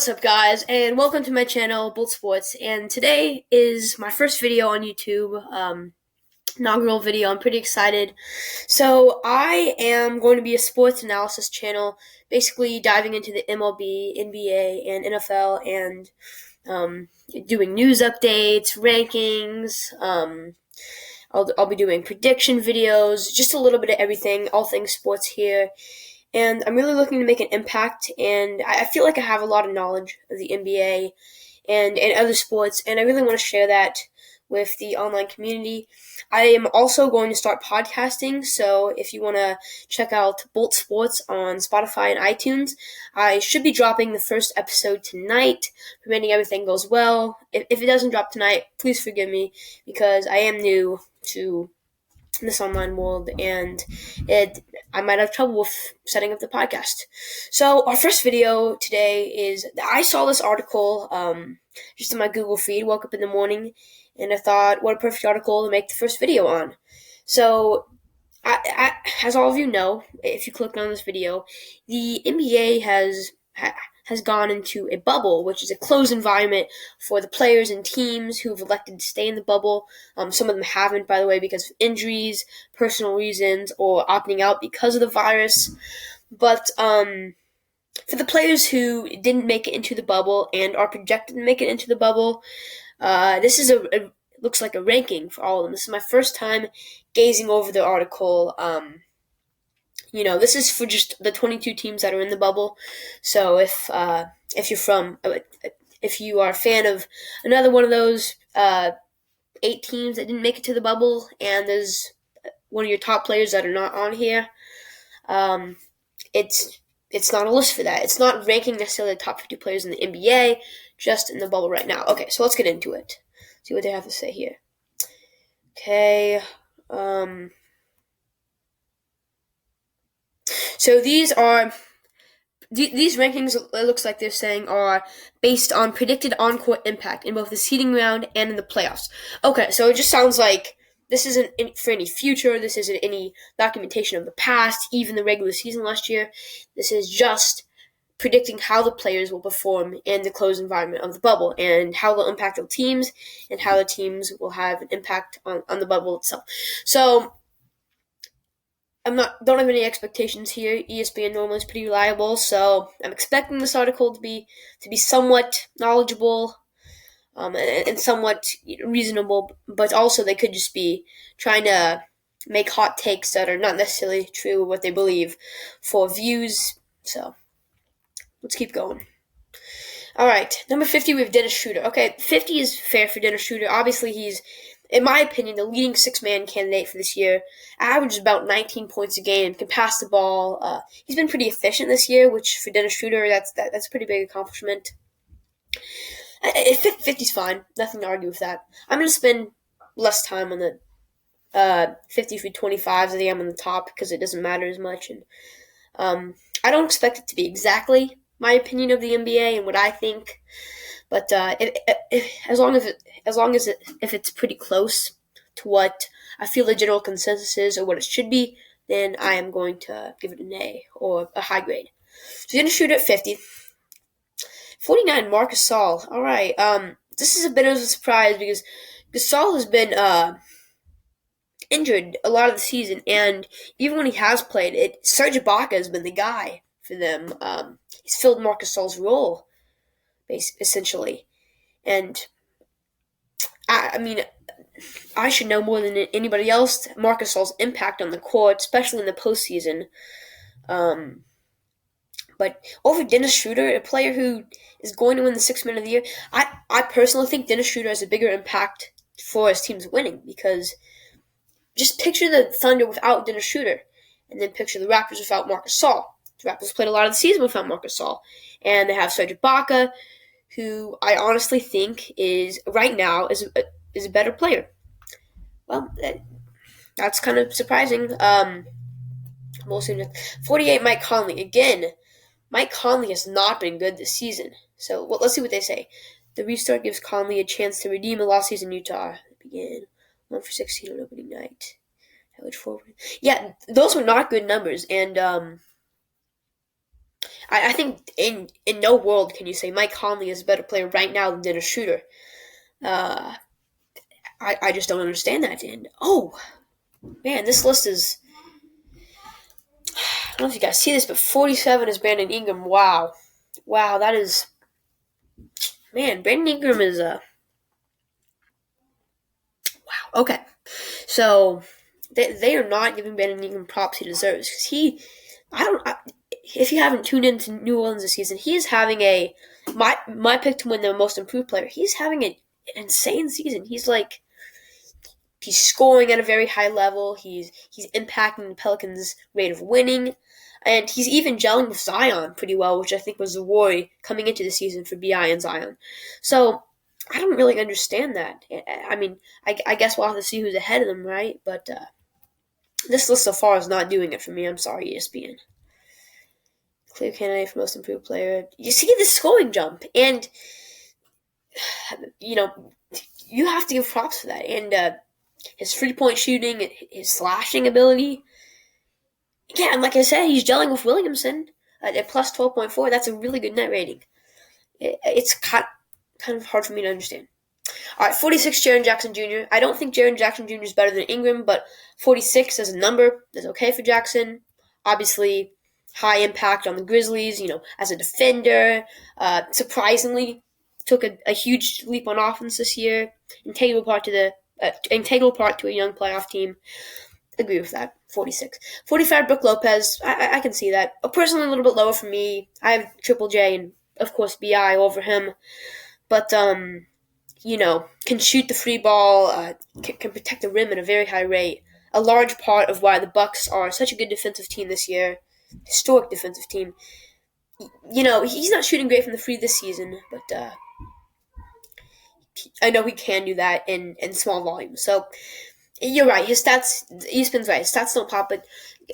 What's up, guys, and welcome to my channel, Bolt Sports. And today is my first video on YouTube, inaugural video. I'm pretty excited. So I am going to be a sports analysis channel, basically diving into the MLB, NBA, and NFL, and doing news updates, rankings. I'll be doing prediction videos, just a little bit of everything, all things sports here. And I'm really looking to make an impact, and I feel like I have a lot of knowledge of the NBA and other sports, and I really want to share that with the online community. I am also going to start podcasting, so if you want to check out Bolt Sports on Spotify and iTunes, I should be dropping the first episode tonight, providing everything goes well. If it doesn't drop tonight, please forgive me, because I am new to this online world, and I might have trouble with setting up the podcast. So our first video today is, I saw this article just in my Google feed, woke up in the morning, and I thought, what a perfect article to make the first video on. So as all of you know, if you clicked on this video, the NBA has gone into a bubble, which is a closed environment for the players and teams who've elected to stay in the bubble. Some of them haven't, by the way, because of injuries, personal reasons, or opting out because of the virus. But for the players who didn't make it into the bubble and are projected to make it into the bubble, this is looks like a ranking for all of them. This is my first time gazing over the article. This is for just the 22 teams that are in the bubble. So if you are a fan of another one of those 8 teams that didn't make it to the bubble, and there's one of your top players that are not on here, it's not a list for that. It's not ranking necessarily the top 50 players in the NBA, just in the bubble right now. Okay, so let's get into it. See what they have to say here. Okay. So these rankings, it looks like they're saying, are based on predicted on-court impact in both the seeding round and in the playoffs. Okay, so it just sounds like this isn't for any future. This isn't any documentation of the past, even the regular season last year. This is just predicting how the players will perform in the closed environment of the bubble, and how they'll impact the teams, and how the teams will have an impact on the bubble itself. So don't have any expectations here. ESPN normally is pretty reliable, so I'm expecting this article to be somewhat knowledgeable, and somewhat reasonable, but also they could just be trying to make hot takes that are not necessarily true of what they believe for views. So let's keep going. All right, number 50, we have Dennis Schroeder. Okay, 50 is fair for Dennis Schroeder. Obviously, he's, in my opinion, the leading six-man candidate for this year. Averages about 19 points a game, can pass the ball. He's been pretty efficient this year, which for Dennis Schroeder, that's a pretty big accomplishment. 50's fine. Nothing to argue with that. I'm going to spend less time on the 50 through 25s than I am on the top, because it doesn't matter as much. And I don't expect it to be exactly my opinion of the NBA and what I think, but as long as it's pretty close to what I feel the general consensus is, or what it should be, then I am going to give it an A or a high grade. So you're going to shoot at 50. 49, Marc Gasol. All right. This is a bit of a surprise, because Gasol has been injured a lot of the season, and even when he has played, Serge Ibaka has been the guy for them. He's filled Marc Gasol's role, essentially. And I mean, I should know more than anybody else Marc Gasol's impact on the court, especially in the postseason. But over Dennis Schroeder, a player who is going to win the Sixth Man of the Year, I personally think Dennis Schroeder has a bigger impact for his team's winning, because just picture the Thunder without Dennis Schroeder, and then picture the Raptors without Marc Gasol. The Raptors played a lot of the season without Marc Gasol, and they have Serge Ibaka, who I honestly think is right now is a better player. Well, that's kind of surprising. We'll see. 48, Mike Conley. Again, Mike Conley has not been good this season. So let's see what they say. The restart gives Conley a chance to redeem a lost season in Utah. They began 1 for 16 on opening night. Average 4. Yeah, those were not good numbers, and I think in no world can you say Mike Conley is a better player right now than a shooter. Uh, I just don't understand that. And oh man, this list is. I don't know if you guys see this, but 47 is Brandon Ingram. Wow, wow, that is man. Brandon Ingram is wow. Okay, so they are not giving Brandon Ingram props he deserves because if you haven't tuned into New Orleans this season, he is having my pick to win the most improved player. He's having an insane season. He's scoring at a very high level. He's impacting the Pelicans' rate of winning, and he's even gelling with Zion pretty well, which I think was the worry coming into the season for Bi and Zion. So I don't really understand that. I mean, I guess we'll have to see who's ahead of them, right? But this list so far is not doing it for me. I'm sorry, ESPN. Clear candidate for most improved player. You see the scoring jump, and you know you have to give props for that. And his 3-point shooting, his slashing ability. Yeah, and like I said, he's gelling with Williamson at plus 12.4. That's a really good net rating. It's kind of hard for me to understand. All right, 46, Jaren Jackson Jr. I don't think Jaren Jackson Jr. is better than Ingram, but 46 as a number is okay for Jackson. Obviously, high impact on the Grizzlies, as a defender. Surprisingly, took a huge leap on offense this year. Integral part to a young playoff team. Agree with that. 46. 45, Brook Lopez. I can see that. Personally, a little bit lower for me. I have Triple J and, of course, BI over him. But, can shoot the free ball, can protect the rim at a very high rate. A large part of why the Bucks are such a good defensive team this year. Historic defensive team. He's not shooting great from the free this season, but I know he can do that in small volumes. So, you're right. His stats, ESPN's right. His stats don't pop, but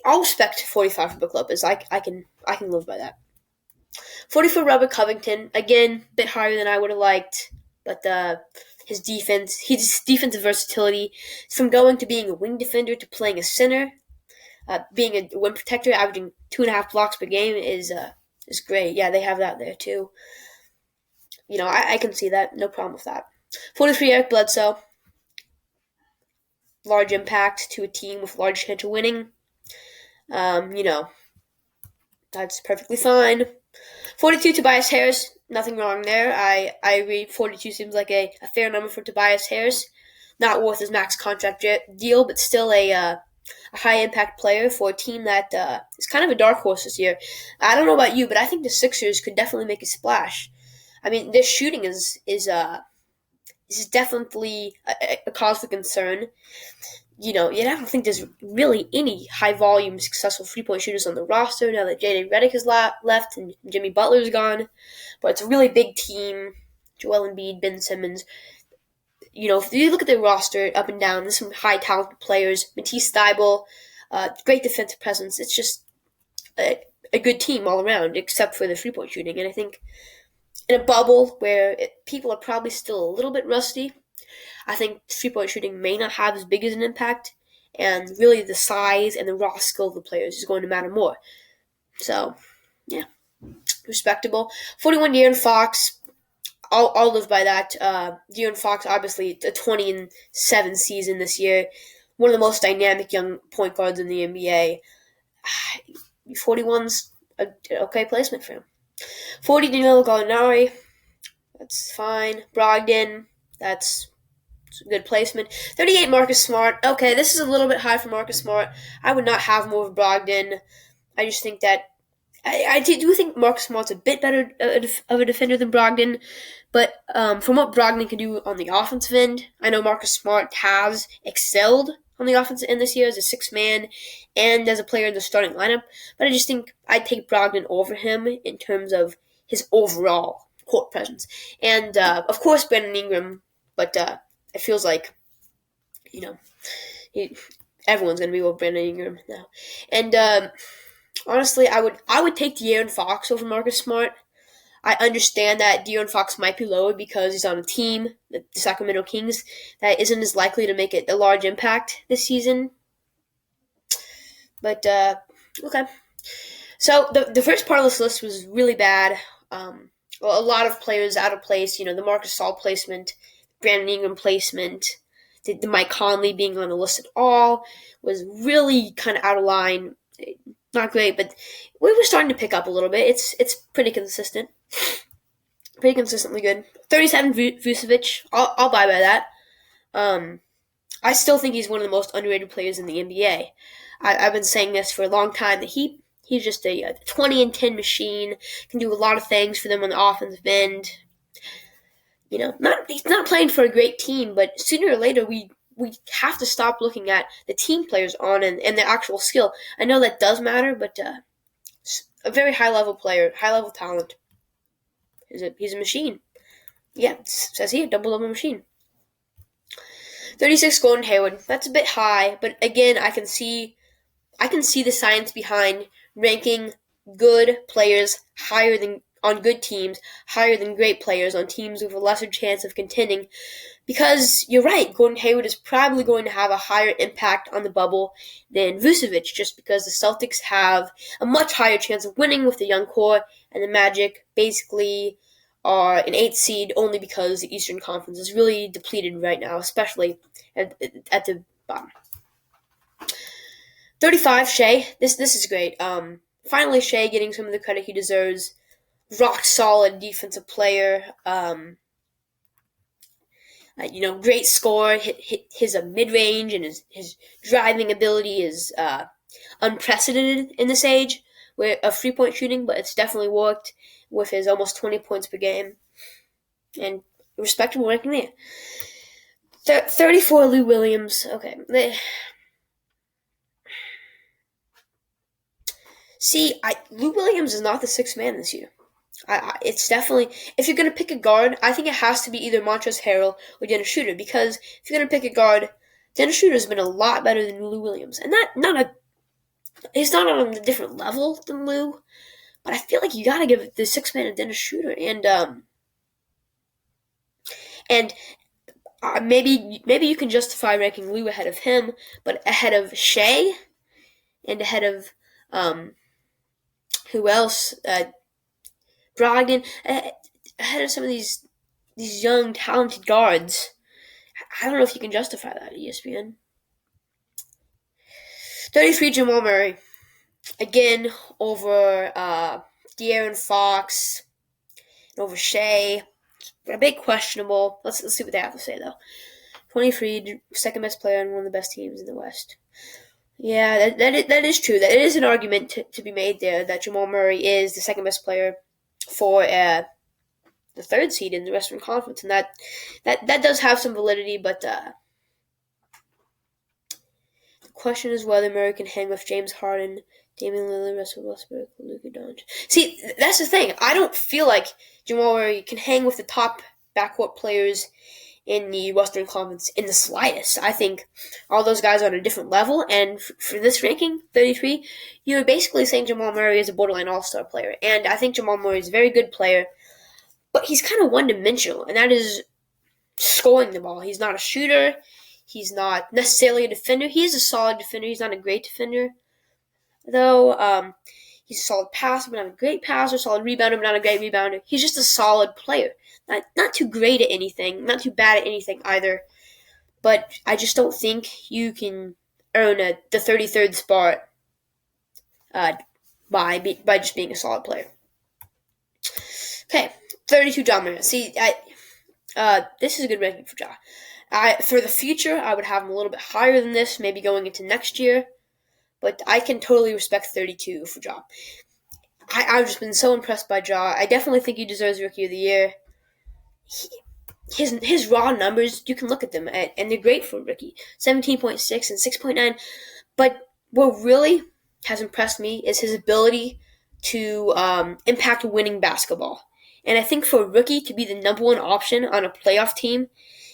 I'll respect 45 for Brook Lopez. I can live by that. 44 Robert Covington, again, a bit higher than I would have liked, but his defensive versatility, from going to being a wing defender to playing a center, being a rim protector, averaging 2.5 blocks per game is great. Yeah, they have that there too. I can see that. No problem with that. 43 Eric Bledsoe. Large impact to a team with large chance of winning. That's perfectly fine. 42 Tobias Harris, nothing wrong there. I agree. 42 seems like a fair number for Tobias Harris. Not worth his max contract deal, but still a high impact player for a team that is kind of a dark horse this year. I don't know about you, but I think the Sixers could definitely make a splash. I mean, their shooting is definitely a cause for concern. I don't think there's really any high-volume, successful three-point shooters on the roster now that J.J. Redick has left and Jimmy Butler's gone. But it's a really big team. Joel Embiid, Ben Simmons. If you look at the roster up and down, there's some high-talented players. Matisse Thybulle, great defensive presence. It's just a good team all around, except for the three-point shooting. And I think in a bubble where people are probably still a little bit rusty, I think three-point shooting may not have as big as an impact, and really the size and the raw skill of the players is going to matter more. So, yeah, respectable. 41, De'Aaron Fox. I'll live by that. De'Aaron Fox, obviously, a 20-7 season this year. One of the most dynamic young point guards in the NBA. 41's an okay placement for him. 40, Danilo Gallinari. That's fine. Brogdon. That's a good placement. 38, Marcus Smart. Okay, this is a little bit high for Marcus Smart. I would not have more of Brogdon. I just think that I do think Marcus Smart's a bit better of a defender than Brogdon, but from what Brogdon can do on the offensive end, I know Marcus Smart has excelled on the offensive end this year as a sixth man and as a player in the starting lineup, but I just think I'd take Brogdon over him in terms of his overall court presence. And, of course, Brandon Ingram, but it feels like, everyone's going to be with Brandon Ingram now. And honestly, I would take De'Aaron Fox over Marcus Smart. I understand that De'Aaron Fox might be lower because he's on a team, the Sacramento Kings, that isn't as likely to make a large impact this season. But, okay. So the first part of this list was really bad. A lot of players out of place. The Marcus Saul placement, Brandon Ingram placement, the Mike Conley being on the list at all was really kind of out of line. Not great, but we were starting to pick up a little bit. It's pretty consistent, pretty consistently good. 37 Vucevic, I'll buy by that. I still think he's one of the most underrated players in the NBA. I've been saying this for a long time that he's just a 20 and 10 machine, can do a lot of things for them on the offensive end. He's not playing for a great team, but sooner or later we have to stop looking at the team players on and their actual skill. I know that does matter, but a very high level player, high level talent. He's a machine. Yeah, it says here, double machine. 36 Gordon Hayward. That's a bit high, but again, I can see the science behind ranking good players higher than on good teams, higher than great players on teams with a lesser chance of contending. Because you're right, Gordon Hayward is probably going to have a higher impact on the bubble than Vucevic, just because the Celtics have a much higher chance of winning with the young core, and the Magic basically are an 8th seed only because the Eastern Conference is really depleted right now, especially at the bottom. 35, Shea. This is great. Finally, Shea getting some of the credit he deserves. Rock solid defensive player. Great score. His mid range and his driving ability is unprecedented in this age of 3-point shooting, but it's definitely worked with his almost 20 points per game and respectable ranking there. 34, Lou Williams. Okay. Lou Williams is not the sixth man this year. It's definitely, if you're going to pick a guard, I think it has to be either Montrezl Harrell or Dennis Schroeder, because if you're going to pick a guard, Dennis Schroeder has been a lot better than Lou Williams. And he's not on a different level than Lou, but I feel like you got to give the sixth man to Dennis Schroeder. And maybe you can justify ranking Lou ahead of him, but ahead of Shea and ahead of who else? Brogdon, ahead of some of these young, talented guards. I don't know if you can justify that at ESPN. 33, Jamal Murray. Again, over De'Aaron Fox, over Shea. A bit questionable. Let's see what they have to say, though. 23, second best player on one of the best teams in the West. Yeah, that is true. That is an argument to be made there, that Jamal Murray is the second best player for the third seed in the Western Conference, and that does have some validity, but the question is whether Murray can hang with James Harden, Damian Lillard, Russell Westbrook, Luka Doncic. See, that's the thing. I don't feel like Jamal Murray can hang with the top backcourt players in the Western Conference in the slightest. I think all those guys are on a different level, and for this ranking, 33, you're basically saying Jamal Murray is a borderline all-star player, and I think Jamal Murray is a very good player, but he's kind of one-dimensional, and that is scoring the ball. He's not a shooter. He's not necessarily a defender. He is a solid defender. He's not a great defender, though. He's a solid passer, but not a great passer. Solid rebounder, but not a great rebounder. He's just a solid player. Not too great at anything, not too bad at anything either. But I just don't think you can earn the 33rd spot by just being a solid player. Okay, 32, Ja Morant. See, this is a good ranking for Ja. For the future, I would have him a little bit higher than this, maybe going into next year. But I can totally respect 32 for Ja. I've just been so impressed by Ja. I definitely think he deserves Rookie of the Year. His raw numbers, you can look at them, and they're great for a rookie. 17.6 and 6.9. But what really has impressed me is his ability to impact winning basketball. And I think for a rookie to be the number one option on a playoff team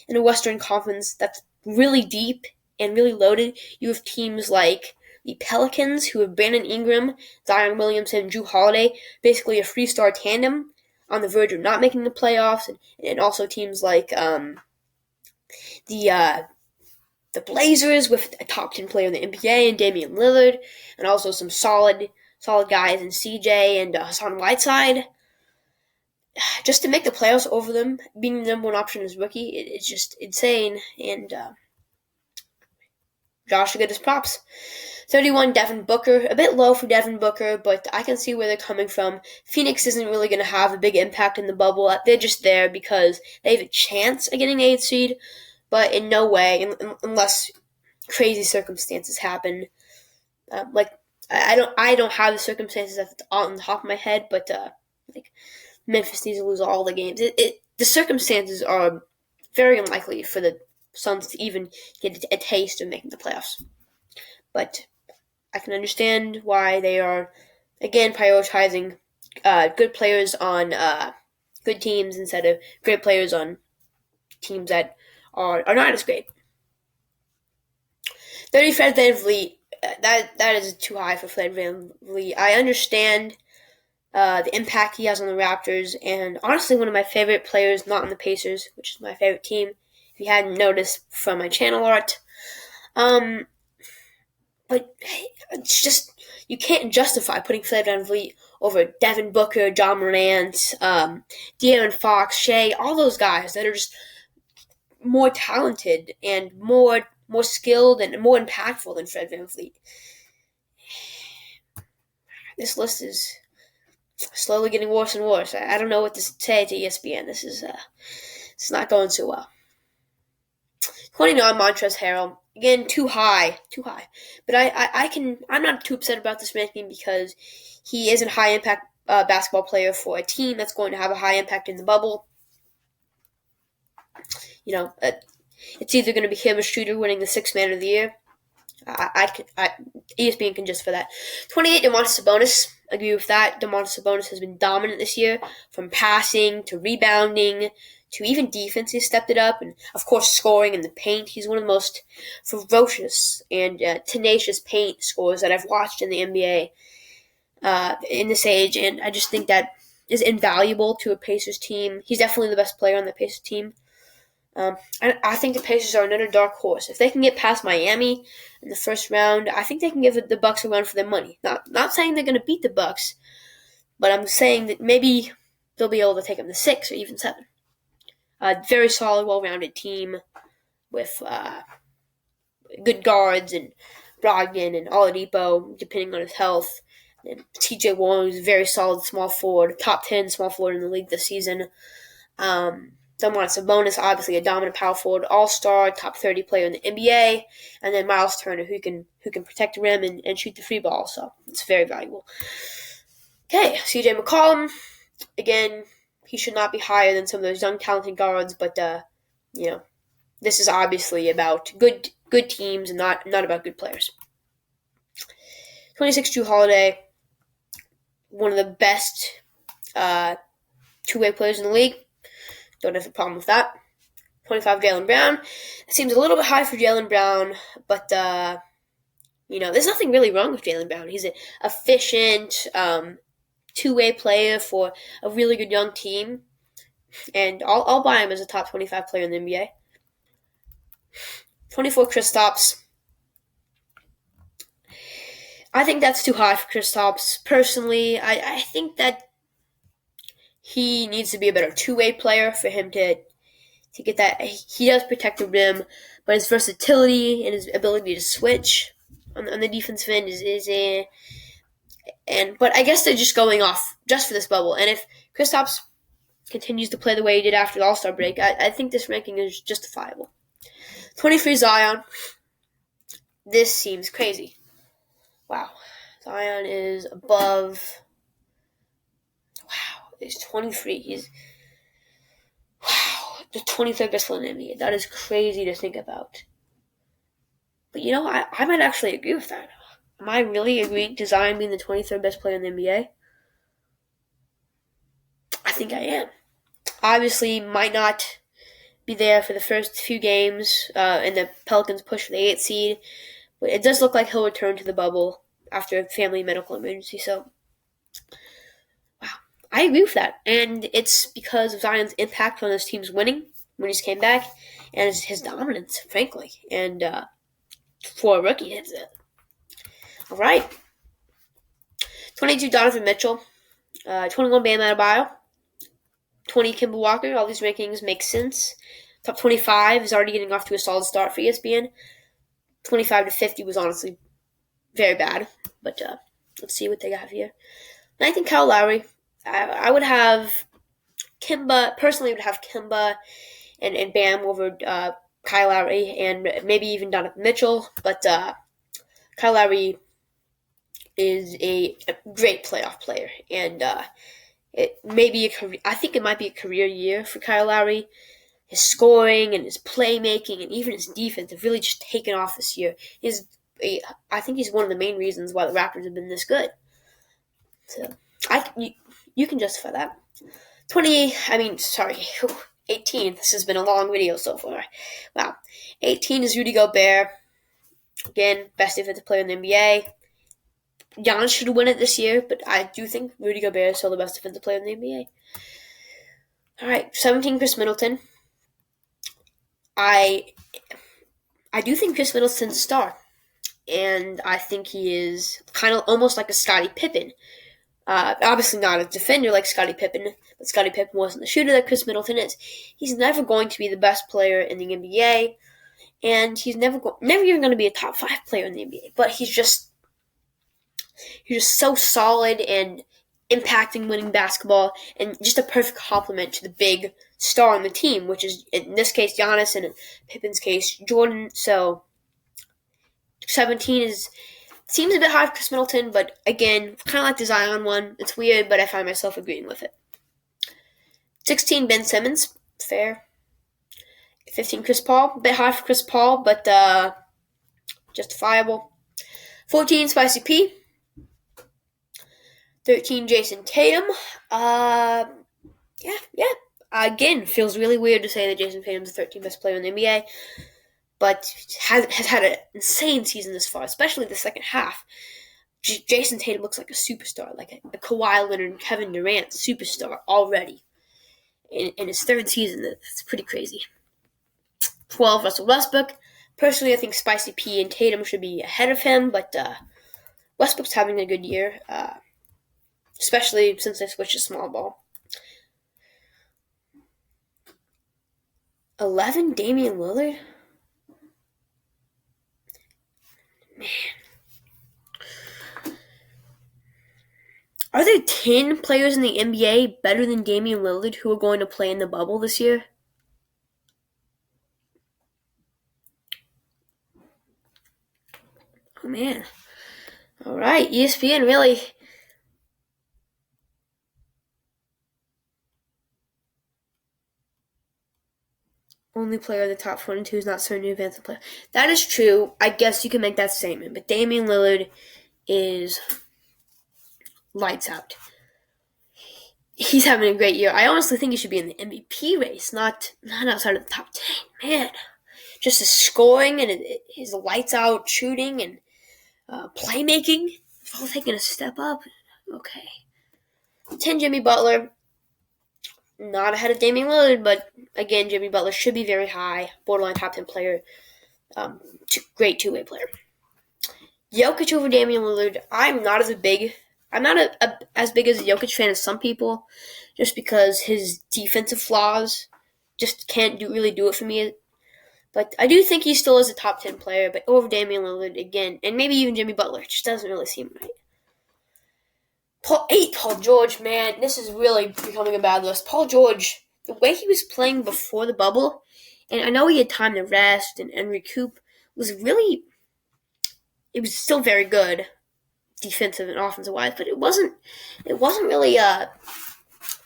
in a Western Conference that's really deep and really loaded, you have teams like the Pelicans, who have Brandon Ingram, Zion Williamson, and Jrue Holiday, basically a three-star tandem on the verge of not making the playoffs, and also teams like the Blazers with a top 10 player in the NBA and Damian Lillard, and also some solid solid guys in CJ and Hassan Whiteside. Just to make the playoffs over them, being the number one option as rookie, it's just insane. And Josh should get his props. 31, Devin Booker. A bit low for Devin Booker, but I can see where they're coming from. Phoenix isn't really going to have a big impact in the bubble. They're just there because they have a chance of getting 8th seed, but in no way, unless crazy circumstances happen. I don't have the circumstances on the top of my head, but Memphis needs to lose all the games. The circumstances are very unlikely for the Suns to even get a taste of making the playoffs. But I can understand why they are, again, prioritizing good players on good teams instead of great players on teams that are not as great. 30, Fred VanVleet. That is too high for Fred VanVleet. I understand the impact he has on the Raptors, and honestly, one of my favorite players, not on the Pacers, which is my favorite team, if you hadn't noticed from my channel art. But it's just, you can't justify putting Fred VanVleet over Devin Booker, John Morant, De'Aaron Fox, Shea, all those guys that are just more talented and more skilled and more impactful than Fred VanVleet. This list is slowly getting worse and worse. I don't know what to say to ESPN. This is not going so well. 29, Montrezl Harrell. Again, too high. But I'm not too upset about this ranking because he is a high impact basketball player for a team that's going to have a high impact in the bubble. It's either going to be him or Shooter winning the 6th Man of the Year. ESPN can just for that. 28, Domantas Sabonis. Agree with that. Domantas Sabonis has been dominant this year, from passing to rebounding to even defense. He's stepped it up, and of course scoring in the paint. He's one of the most ferocious and tenacious paint scorers that I've watched in the NBA in this age, and I just think that is invaluable to a Pacers team. He's definitely the best player on the Pacers team. I think the Pacers are another dark horse. If they can get past Miami in the first round, I think they can give the Bucks a run for their money. Not saying they're going to beat the Bucks, but I'm saying that maybe they'll be able to take them to 6 or even 7. A very solid, well-rounded team with good guards and Brogdon and Oladipo, depending on his health. And TJ Warren is a very solid small forward, top 10 small forward in the league this season. Domantas Sabonis, obviously a dominant power forward, all-star, top 30 player in the NBA, and then Miles Turner, who can protect the rim and shoot the free ball. So it's very valuable. Okay, CJ McCollum, again, he should not be higher than some of those young, talented guards, but this is obviously about good teams and not about good players. 26, Jrue Holiday, one of the best two-way players in the league. Don't have a problem with that. 25, Jaylen Brown. It seems a little bit high for Jaylen Brown, but there's nothing really wrong with Jaylen Brown. He's an efficient two-way player for a really good young team, and I'll buy him as a top 25 player in the NBA. 24, Kristaps. I think that's too high for Kristaps. Personally, I think that he needs to be a better two-way player for him to get that. He does protect the rim, but his versatility and his ability to switch on the defensive end is but I guess they're just going off just for this bubble. And if Kristaps continues to play the way he did after the All-Star break, I think this ranking is justifiable. 23, Zion. This seems crazy. Wow. Zion is above. Wow. He's 23. He's the 23rd best player in the NBA. That is crazy to think about. But I might actually agree with that. Am I really agreeing to Zion being the 23rd best player in the NBA? I think I am. Obviously, might not be there for the first few games, and the Pelicans push for the 8th seed. But it does look like he'll return to the bubble after a family medical emergency. So, wow. I agree with that. And it's because of Zion's impact on his team's winning when he's came back, and his dominance, frankly. And for a rookie, it's it. All right. 22 Donovan Mitchell, 21 Bam Adebayo, 20 Kemba Walker. All these rankings make sense. Top 25 is already getting off to a solid start for ESPN. 25 to 50 was honestly very bad, but let's see what they have here. 19 Kyle Lowry. I would have Kemba, personally would have Kemba and Bam over Kyle Lowry and maybe even Donovan Mitchell, but Kyle Lowry is a great playoff player, and it may be I think it might be a career year for Kyle Lowry. His scoring and his playmaking and even his defense have really just taken off this year. I think he's one of the main reasons why the Raptors have been this good. So you can justify that. 18. This has been a long video so far. Wow. 18 is Rudy Gobert. Again, best defensive player in the NBA. Giannis should win it this year, but I do think Rudy Gobert is still the best defensive player in the NBA. All right, 17, Chris Middleton. I do think Chris Middleton's a star, and I think he is kind of almost like a Scottie Pippen. Obviously not a defender like Scottie Pippen, but Scottie Pippen wasn't the shooter that Chris Middleton is. He's never going to be the best player in the NBA, and he's never even going to be a top 5 player in the NBA. But he's just so solid and impacting winning basketball, and just a perfect complement to the big star on the team, which is in this case Giannis, and in Pippen's case Jordan. So 17 seems a bit high for Chris Middleton, but again, kind of like the Zion one. It's weird, but I find myself agreeing with it. 16, Ben Simmons. Fair. 15, Chris Paul. A bit high for Chris Paul, but justifiable. 14, Spicy P. 13, Jason Tatum. Yeah. Again, feels really weird to say that Jason Tatum's the 13th best player in the NBA, but has had an insane season this far, especially the second half. Jason Tatum looks like a superstar, like a Kawhi Leonard and Kevin Durant superstar already in his third season. That's pretty crazy. 12, Russell Westbrook. Personally, I think Spicy P and Tatum should be ahead of him, but Westbrook's having a good year, especially since they switched to small ball. 11, Damian Lillard. Man. Are there 10 players in the NBA better than Damian Lillard who are going to play in the bubble this year? Oh, man. All right, ESPN really... Only player in the top 22 is not certain to advance the play. That is true. I guess you can make that statement. But Damian Lillard is lights out. He's having a great year. I honestly think he should be in the MVP race, not outside of the top 10. Man, just his scoring and his lights out shooting and playmaking, it's all taking a step up. Okay. 10, Jimmy Butler. Not ahead of Damian Lillard, but again, Jimmy Butler should be very high, borderline top 10 player, great two-way player. Jokic over Damian Lillard. I'm not as big as a Jokic fan as some people, just because his defensive flaws just can't really do it for me. But I do think he still is a top 10 player, but over Damian Lillard again, and maybe even Jimmy Butler. It just doesn't really seem right. Paul George, man, this is really becoming a bad list. Paul George, the way he was playing before the bubble, and I know he had time to rest and recoup, was still very good, defensive and offensive wise, but it wasn't really a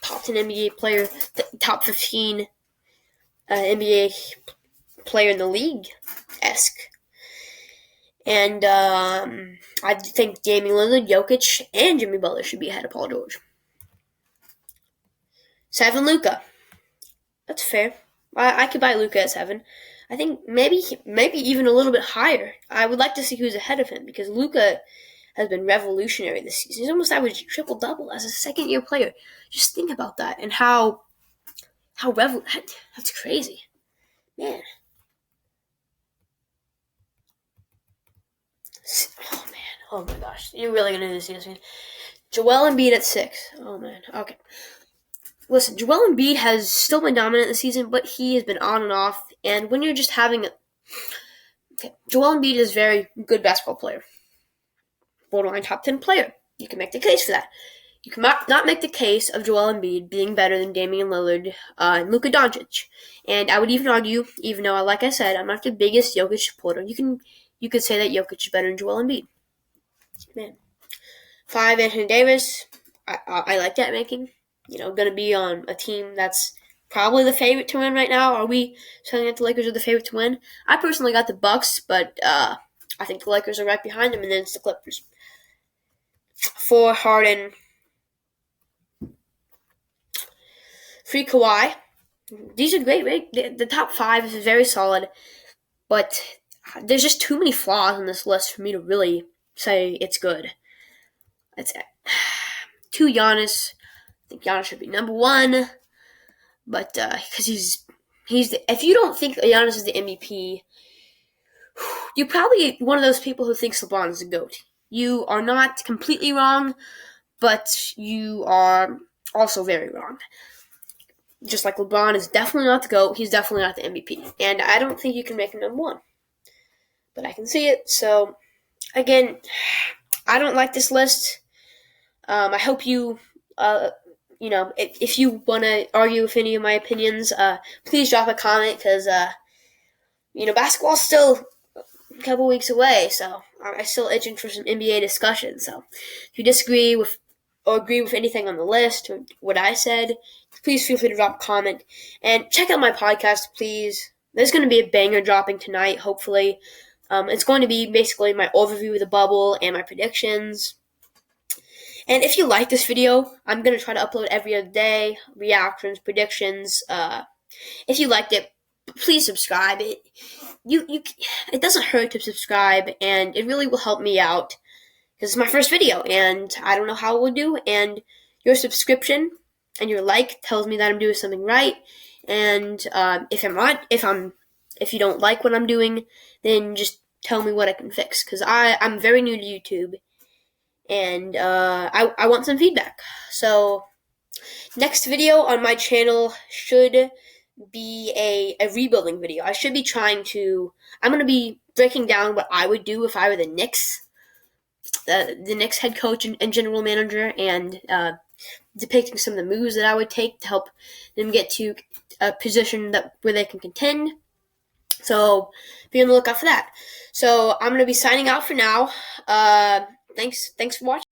top 10 NBA player, top 15 NBA player in the league-esque. And I think Damian Lillard, Jokic, and Jimmy Butler should be ahead of Paul George. 7, Luka. That's fair. I could buy Luka at 7. I think maybe even a little bit higher. I would like to see who's ahead of him, because Luka has been revolutionary this season. He's almost averaged triple-double as a second-year player. Just think about that and how that's crazy. Man. Oh my gosh. You're really going to do this, ESPN. Joel Embiid at 6. Oh, man. Okay. Listen, Joel Embiid has still been dominant this season, but he has been on and off. And when you're just having Joel Embiid is a very good basketball player. Borderline top 10 player. You can make the case for that. You cannot not make the case of Joel Embiid being better than Damian Lillard and Luka Doncic. And I would even argue, even though, like I said, I'm not the biggest Jokic supporter, you could say that Jokic is better than Joel Embiid. Man. 5, Anthony Davis. I like that ranking. Going to be on a team that's probably the favorite to win right now. Are we saying that the Lakers are the favorite to win? I personally got the Bucks, but I think the Lakers are right behind them, and then it's the Clippers. 4, Harden. 3, Kawhi. These are great, right? The top 5 is very solid, but there's just too many flaws on this list for me to really say it's good. It's 2, Giannis. I think Giannis should be number 1, but because if you don't think Giannis is the MVP, you're probably one of those people who thinks LeBron is the GOAT. You are not completely wrong, but you are also very wrong. Just like LeBron is definitely not the GOAT, he's definitely not the MVP. And I don't think you can make him number 1. But I can see it. So, again, I don't like this list. I hope you, if you want to argue with any of my opinions, please drop a comment because, basketball's still a couple weeks away. So, I'm still itching for some NBA discussion. So, if you disagree with or agree with anything on the list or what I said, please feel free to drop a comment. And check out my podcast, please. There's going to be a banger dropping tonight, hopefully. It's going to be basically my overview of the bubble and my predictions. And if you like this video, I'm going to try to upload every other day, reactions, predictions. If you liked it, please subscribe. It doesn't hurt to subscribe, and it really will help me out. Because it's my first video, and I don't know how it will do, and your subscription and your like tells me that I'm doing something right, and if you don't like what I'm doing, then just tell me what I can fix, because I'm very new to YouTube, and I want some feedback. So, next video on my channel should be a rebuilding video. I'm going to be breaking down what I would do if I were the Knicks. The Knicks head coach and general manager, and depicting some of the moves that I would take to help them get to a position where they can contend. So be on the lookout for that. So I'm going to be signing out for now. Thanks for watching.